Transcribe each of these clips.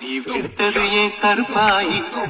எடுத்தது ஏன் கருப்பாயி தொட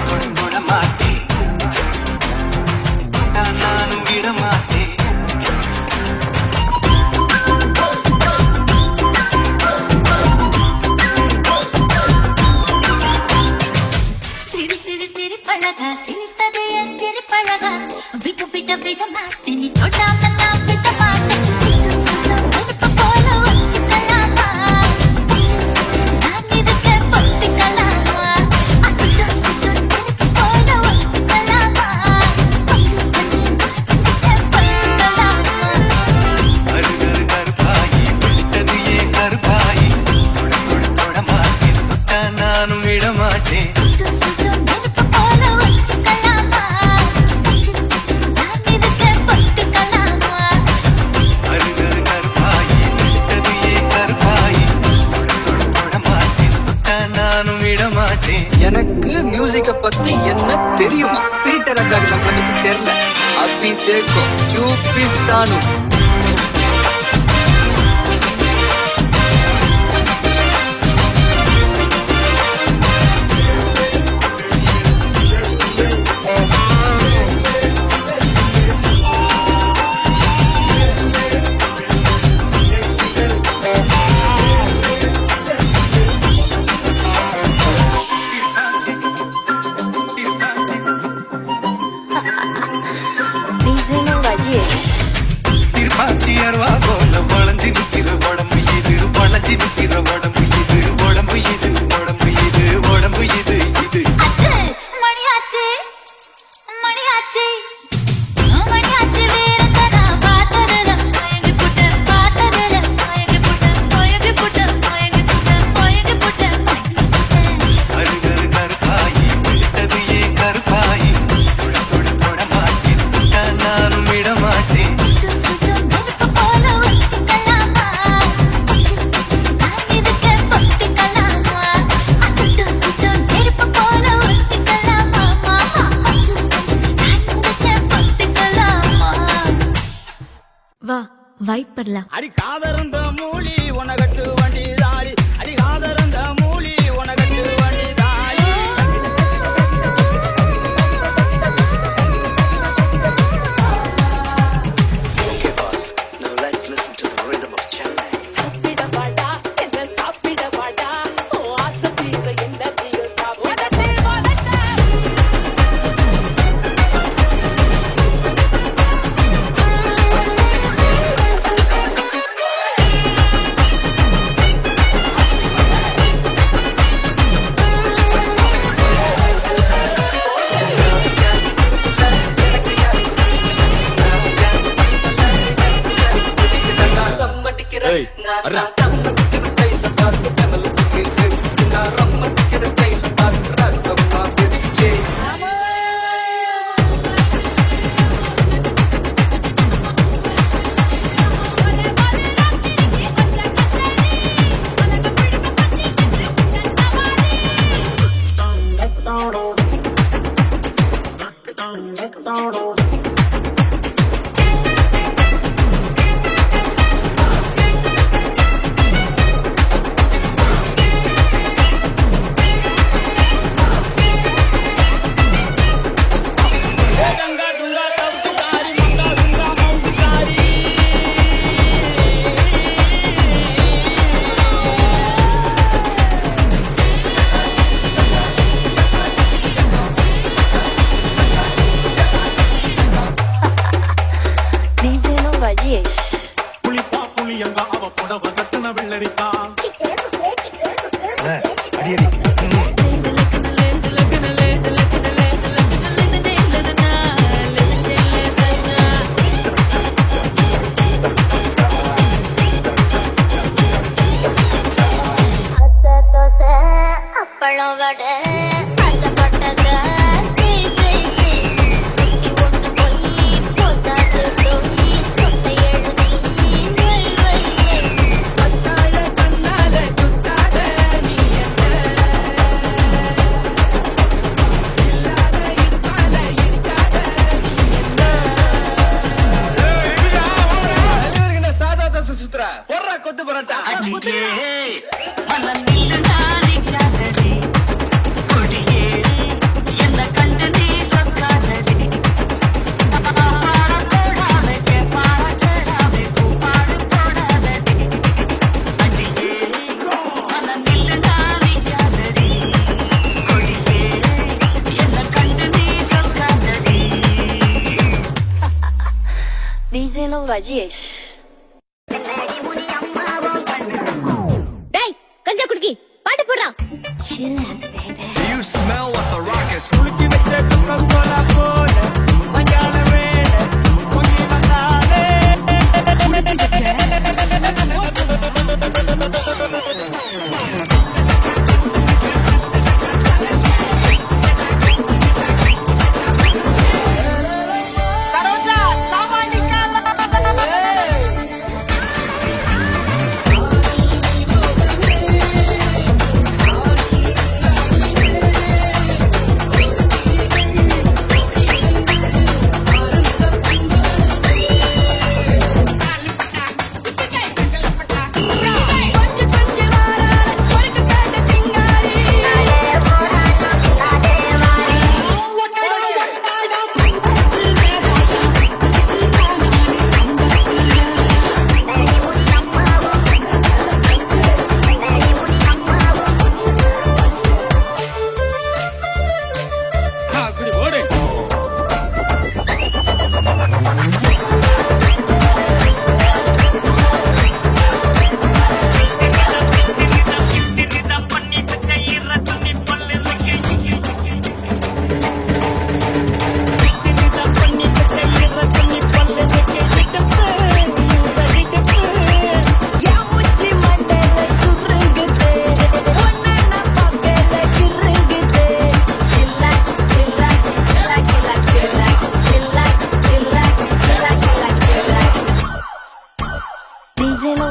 தொட தொட மாட்டேன் நானும் விட மாட்டேன் சிரி சிரி சிரி பழகா சிரித்தது என் சிரி பழகா விட்டு விட விட மாட்டேன் நீ தொடாம நான் விட மாட்டேன் எனக்கு மியூசிக்க பத்தி என்ன தெரியுமா? பீட்டர் அக்காக்கு நம்மளை பத்தி தெரியல. அபி தேக்கோ சூப்பிஸ்தானு திருப்பாச்சி அருவா போல வளைஞ்சி நிற்கிற உடம்பு இது வளைஞ்சி நிற்கிற உடம்பு இது உடம்பு இது உடம்பு இது உடம்பு இது இது மணியாச்சு மணியாச்சு மணியாச்சு வேறதா பார்த்ததுல மயங்கி புட்ட பார்த்ததுல மயங்கி புட்ட மயங்கி புட்ட மயங்கி புட்ட மயங்கி புட்ட அருகரு கருப்பாயி எடுத்தது ஏன் கருப்பாயி தொட தொட தொட மாட்டேன் நானும் விட மாட்டேன் வா வைப் பண்ணலாம். அடி காதரந்த மூலி உனகட்டு வண்டி தாடி அடி காதரந்த மூலி உனகட்டு வண்டி தாடி Okay boss, now let's listen to the rhythm of Chennai. சாப்பிட வாடா என்ன சாப்பிட வாடா ஓ ஆசை தீர என்ன தீர சாப்பிட தேவாதட்ட புளிப்பா புளியங்கா அவ புடவ கட்டுன வெள்ளரிக்கா அப்பளம் வடை சாதா தோசை சுத்துற போடுறா கொத்து பரோட்டா DJ Rajesh. டேய் கஞ்சா குடிக்கி பாட்டு போடுறா. Chillax baby. You smell what the rock is. குளிக்கி வச்ச Coca-Cola போல மஞ்சான வேளை பொங்கி வந்தாலே சரோஜா சாமானிகால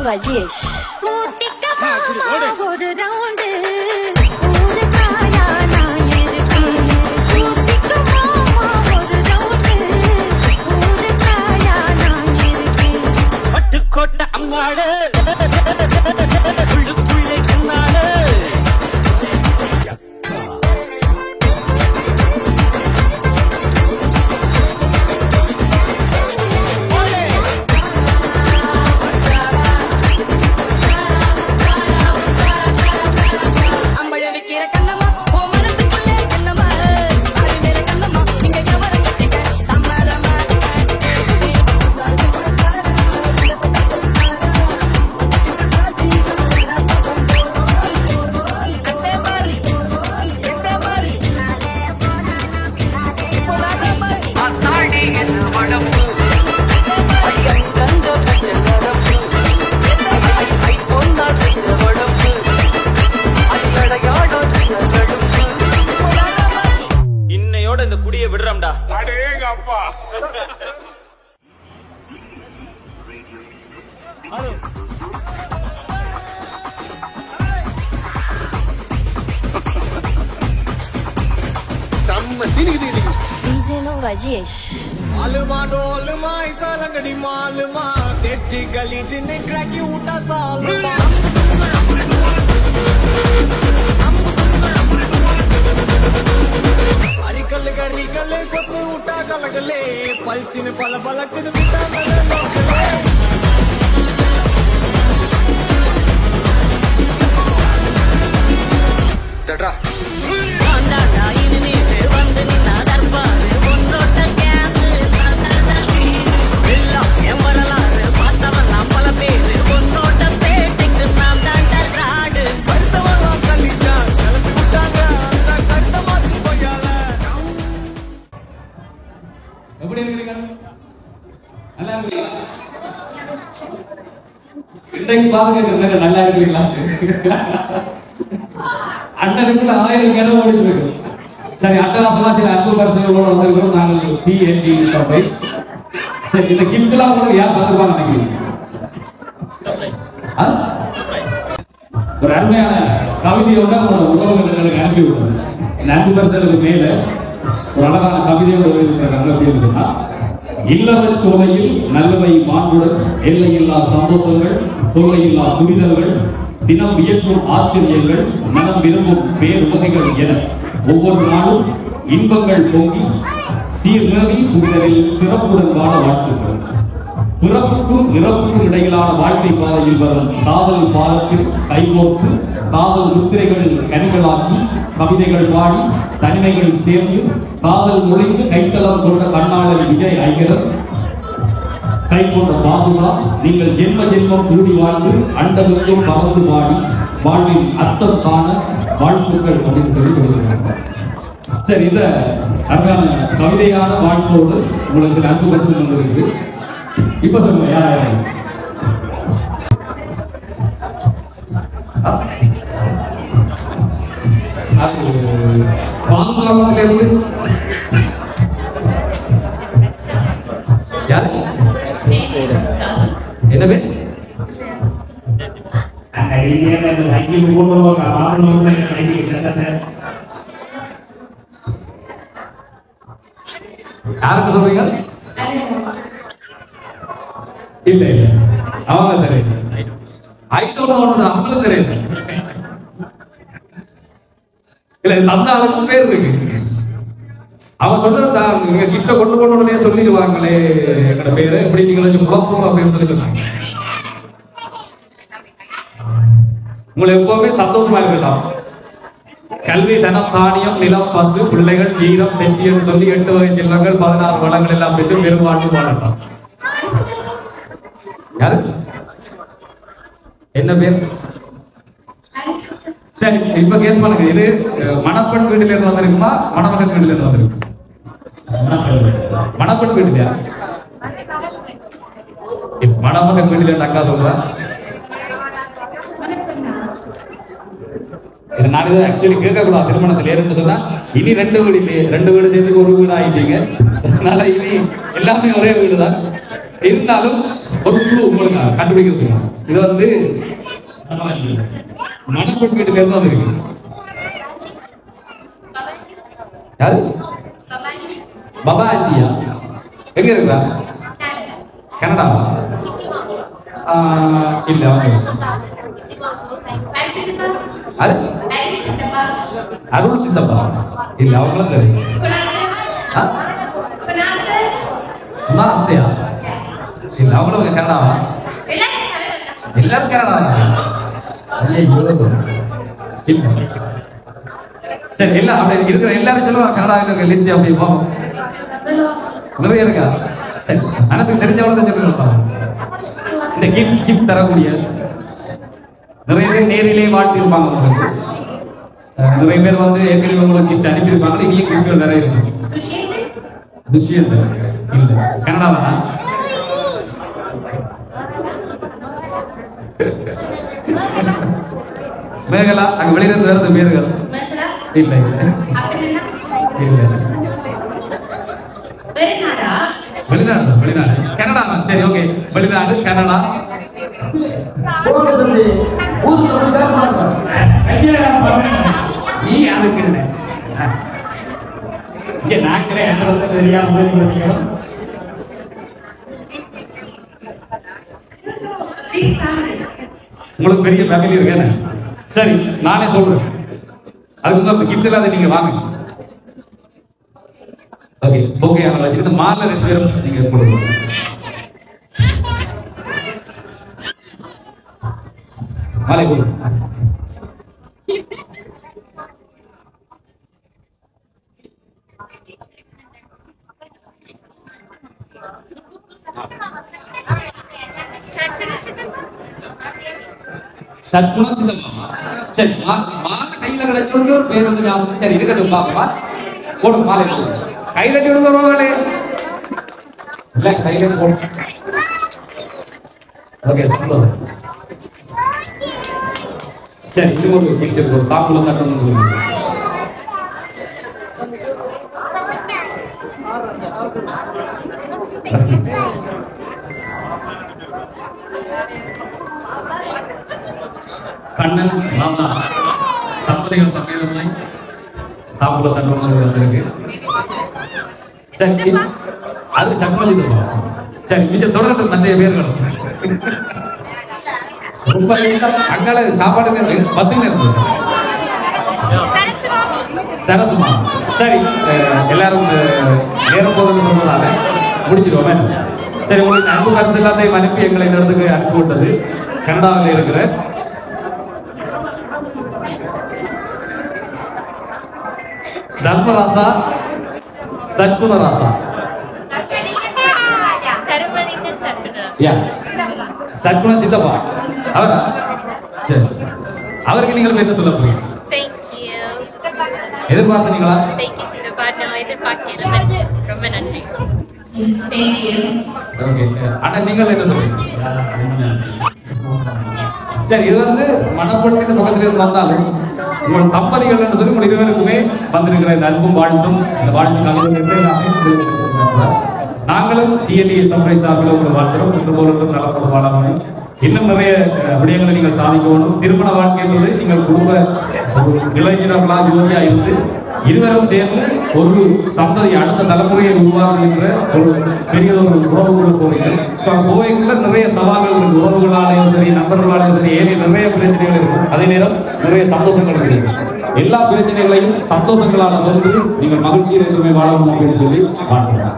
Rajesh. ஒரு ரவுண்டு ஊருக்காயா நான் இருக்கேன். ஊட்டிக்கு மாமா ஒரு ரவுண்டு ஊருக்காயா நான் இருக்கேன். பட்டுக்கோட்டை அம்மாடு உள்ளுக்குள்ளே கண்ணாடு இந்த குடியை விடுறோம்டா. அடேங்கப்பா. DJ Rajesh. मालूमा डोलमा ऐसा लंगड़ी मालूमा तेजी गली जिन्हें क्रैकी उठा सालूमा अरिकल गरिकल कोतु उठा गलगले पलचिन पल पलक बिता मले लोकले தட்ரா எப்படி இருக்கிறீங்க? நல்லா இருக்கீங்களா? இன்றைக்கு பாத்துக்க நல்லா இருக்கீங்களா? அண்ணனுக்குள்ள 1000 கிணறு ஓடி போயிடும். சரி, அட்டகாசமா சில அன்பு பரிசுகளோட வந்திருக்கிறோம் நாங்கள் TNT சபை. சரி, இந்த கிஃப்ட்லாம் உங்களுக்கு யார் தருவாங்க நினைக்கிறீங்க? ஒரு அருமையான கவிதையோட உங்களோட உறவுகளுக்கு அனுப்பி விடுங்க. இந்த அன்பு பரிசுகளுக்கு மேல ஒரு அழகான கவிதையோட இருக்கிறாங்க. அப்படின்னு சொன்னா, இல்லற சோலையில் நல்லவை மாண்புடன் எல்லையில்லா சந்தோஷங்கள் தொல்லையில்லா புரிதல்கள் தினம் வியக்கும் ஆச்சரியங்கள், மனம் விரும்பும் பேருவகைகள் என ஒவ்வொரு நாளும் இன்பங்கள் பொங்கி சீர்நிலை புரிதலில் சிறப்புடன் வாழ வாழ்த்துக்கள். பிறப்புக்கும் இறப்புக்கும் இடையிலான வாழ்க்கை பாதையில் வரும் காதல் பாலத்தில் கைகோர்த்து காதல் முத்திரைகளில் கனிகளாக்கி கவிதைகள் பாடி தனிமைகள் சேர்ந்து காதல் நுழைந்து கைத்தளம் கொண்ட கண்ணாளர் விஜய் ஐயர் கை கொண்ட பாபுசா, நீங்கள் ஜென்ம ஜென்மம் கூடி வாழ்ந்து அண்டவெங்கும் பறந்து பாடி வாழ்வின் அர்த்தம் காண வாழ்த்துக்கள் அப்படின்னு சொல்லி சொல்லுகிறாங்க. சரி, இந்த அருமையான கவிதையான வாழ்த்தோடு உங்களுக்கு அன்பு பரிசு வந்திருக்கு. இப்ப சொல்லுங்க, யார் பாபுசாவிலிருந்து யாரு? என்ன பேர்? யாருக்கு சொல்றீங்க? இல்ல இல்ல, அவங்க தெரியல. அவங்களும் தெரியல. இல்ல, அந்த ஆளுக்கும் பேர் இருக்கு. அவன் சொல்றது நீங்க கிட்ட கொண்டு உடனே சொல்லிடுவாங்களே எங்கட பேரு எப்படி நீங்க குழப்பம் அப்படின்னு சொல்லி சொன்னாங்க. உங்களை எப்பவுமே சந்தோஷமா இருக்கலாம். கல்வி, தனம், தானியம், நிலம், பசு, பிள்ளைகள், ஈரம், செட்டியம் சொல்லி 8 வகை செல்வங்கள் 16 வளங்கள் எல்லாம் பெற்று பெரும்பாட்டு வாழலாம். யாரு? என்ன பேர்? சரி, இப்ப கேஸ் பண்ணுங்க. இது மணப்பெண் வீட்டில இருந்து வந்திருக்குமா, மணமகன் வீட்டில இருந்து வந்திருக்கு? மணப்பெண் வீட்டிலையா? மணமகன் வீட்டில அக்கா சொல்றா. நான் இதை ஆக்சுவலி கேட்க கூடாது. திருமணத்தில் ஏறிட்டு சொன்னா இனி 2 வீடு இல்லையே, 2 வீடு சேர்ந்து ஒரு வீடு ஆயிட்டீங்க. அதனால இனி எல்லாமே ஒரே வீடு தான். இருந்தாலும் ஒரு குழு உங்களுக்கு கண்டுபிடிக்கிறது. இது வந்து மணப்பெண் வீட்டுல இருந்து வந்திருக்கு. யாரு? பாபா ஆண்டியா? எங்க இருக்கா? கனடாவா? இல்ல, அவங்க அருள் சித்தப்பா இல்ல, அவங்களும் தெரியும். அத்தையா? இல்ல, அவங்களும் கனடாவா? எல்லாரும் கனடாவா? சரி, எல்லாம் அப்படி இருக்கிற எல்லாரும் சொல்லுவாங்க கனடாவில் லிஸ்ட் அப்படி போகும். நிறைய இருக்கா? சரி, மனசுக்கு தெரிஞ்சவங்க தான் சொல்லுங்க. இந்த கிஃப்ட் தரக்கூடிய நிறைய பேர் நேரிலே வாழ்த்திருப்பாங்க. உங்களுக்கு நிறைய பேர் வந்து ஏற்கனவே உங்களுக்கு கிஃப்ட் அனுப்பியிருப்பாங்க. இங்கேயும் கிஃப்ட்கள் நிறைய இருக்கு. துஷ்யந்த் இல்ல, கனடாவா? மேகலா, அங்க வெளியிலிருந்து வருது பேர்கள். இல்ல இல்ல, வெளிநாடு. வெளிநாடு, கனடா. சரி, ஓகே, வெளிநாடு, கனடா. நீ அதுக்கு இங்க நாங்களே என்ன தெரியாம உங்களுக்கு பெரிய ஃபேமிலி இருக்கு. சரி, நானே சொல்றேன். அதுக்கு கிஃப்ட் இல்லாத நீங்க வாங்க. ஓகே ஓகே, இந்த மாலை 2 பேரும் நீங்க கொடுங்க. மாலை கொடுங்க. சத்குணம் சித்தப்பா. சரி, மாலை கையில கிடைச்சோன்னு ஒரு பேர் வந்து ஞாபகம். சரி, இருக்கட்டும், பாப்பா போடுங்க. மாலை கையில கொடுக்குறவங்களே இல்ல, கையில போடு. ஓகே, சரி, இது ஒரு பிக்சர் ஒரு தாம்பூலம் தட்டணும். கண்ணன் ராமா தம்பதிகள் சம்மேளனம் தாம்பூல தண்டனை வந்திருக்கு. சரி, அது சக்மதி. சரி, மிச்ச தொடர்ந்து நிறைய பேர்கள் அங்கால சாப்பாடு பத்து நேரம் சரசுமா. சரி, எல்லாரும் நேரம் போகிறதுனால முடிச்சிடுவோமே. சரி, உங்களுக்கு அன்பு பரிசு எல்லாத்தையும் அனுப்பி எங்களை இந்த இடத்துக்கு அனுப்பி விட்டது கனடாவில் இருக்கிற தர்மராசா சத்குணராசா. சத்குண சித்தப்பா அவரா? சரி, அவருக்கு நீங்கள் என்ன சொல்ல போறீங்க? எதிர்பார்த்தீங்களா? ரொம்ப நன்றி. ஆனா நீங்கள் என்ன சொல்றீங்க? சரி, இது வந்து மணப்பட்டின் பக்கத்துல இருந்து வந்தாலும் உங்கள் தம்பதிகள் என்று சொல்லி உங்கள் இருவருக்குமே வந்திருக்கிற இந்த அன்பும் வாழ்த்தும் இந்த வாழ்த்து நாங்களும் டிஎன்டி சமுதாய சார்பில் உங்கள் வாழ்த்துறோம். இன்று போலும் நலப்பட வாழாமல் இன்னும் நிறைய விடயங்களை நீங்கள் சாதிக்கணும். திருமண வாழ்க்கை என்பது நீங்கள் குடும்ப இளைஞர்களா யோகியா இருந்து இருவரும் சேர்ந்து ஒரு சந்ததி அடுத்த தலைமுறையை உருவாக்குகின்ற ஒரு பெரிய ஒரு உறவுகளை போவீர்கள். கோவைகளில் நிறைய சவால்கள் இருக்கு. உறவுகளாலேயும் சரி, நண்பர்களாலேயும் சரி, ஏனைய நிறைய பிரச்சனைகள் இருக்கும். அதே நேரம் நிறைய சந்தோஷங்கள் இருக்கு. எல்லா பிரச்சனைகளையும் சந்தோஷங்களான வந்து நீங்கள் மகிழ்ச்சியில் எதுவுமே வாழணும் அப்படின்னு சொல்லி வாழ்த்துறோம்.